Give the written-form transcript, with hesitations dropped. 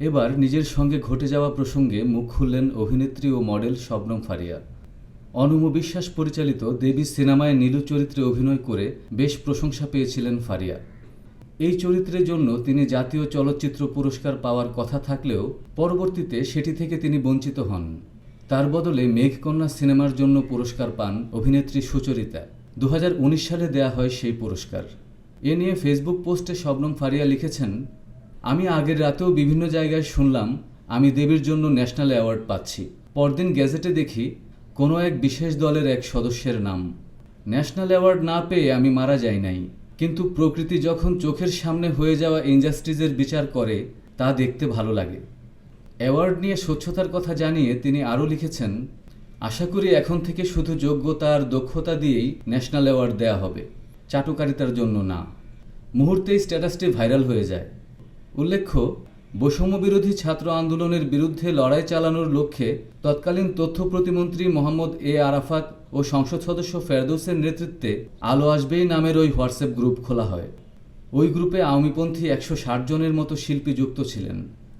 এবার নিজের সঙ্গে ঘটে যাওয়া প্রসঙ্গে মুখ খুললেন অভিনেত্রী ও মডেল শবনম ফারিয়া। অনুম বিশ্বাস পরিচালিত দেবী সিনেমায় নীলু চরিত্রে অভিনয় করে বেশ প্রশংসা পেয়েছিলেন ফারিয়া। এই চরিত্রের জন্য তিনি জাতীয় চলচ্চিত্র পুরস্কার পাওয়ার কথা থাকলেও পরবর্তীতে সেটি থেকে তিনি বঞ্চিত হন। তার বদলে মেঘকন্যা সিনেমার জন্য পুরস্কার পান অভিনেত্রী সুচরিতা। 2019 সালে দেয়া হয় সেই পুরস্কার। এ নিয়ে ফেসবুক পোস্টে শবনম ফারিয়া লিখেছেন, আমি আগের রাতেও বিভিন্ন জায়গায় শুনলাম আমি দেবীর জন্য ন্যাশনাল অ্যাওয়ার্ড পাচ্ছি। পরদিন গ্যাজেটে দেখি কোনো এক বিশেষ দলের এক সদস্যের নাম। ন্যাশনাল অ্যাওয়ার্ড না পেয়ে আমি মারা যাই নাই, কিন্তু প্রকৃতি যখন চোখের সামনে হয়ে যাওয়া ইনজাস্টিসের বিচার করে তা দেখতে ভালো লাগে। অ্যাওয়ার্ড নিয়ে স্বচ্ছতার কথা জানিয়ে তিনি আরও লিখেছেন, আশা করি এখন থেকে শুধু যোগ্যতা আর দক্ষতা দিয়েই ন্যাশনাল অ্যাওয়ার্ড দেয়া হবে, চাটুকারিতার জন্য না। মুহূর্তেই স্ট্যাটাসটি ভাইরাল হয়ে যায়। উল্লেখ্য, বৈষম্যবিরোধী ছাত্র আন্দোলনের বিরুদ্ধে লড়াই চালানোর লক্ষ্যে তৎকালীন তথ্য প্রতিমন্ত্রী মোহাম্মদ এ আরাফাত ও সংসদ সদস্য ফেরদৌসের নেতৃত্বে আলো আসবেই নামের ওই হোয়াটসঅ্যাপ গ্রুপ খোলা হয়। ওই গ্রুপে আওয়ামীপন্থী 160 জনের মতো শিল্পী যুক্ত ছিলেন।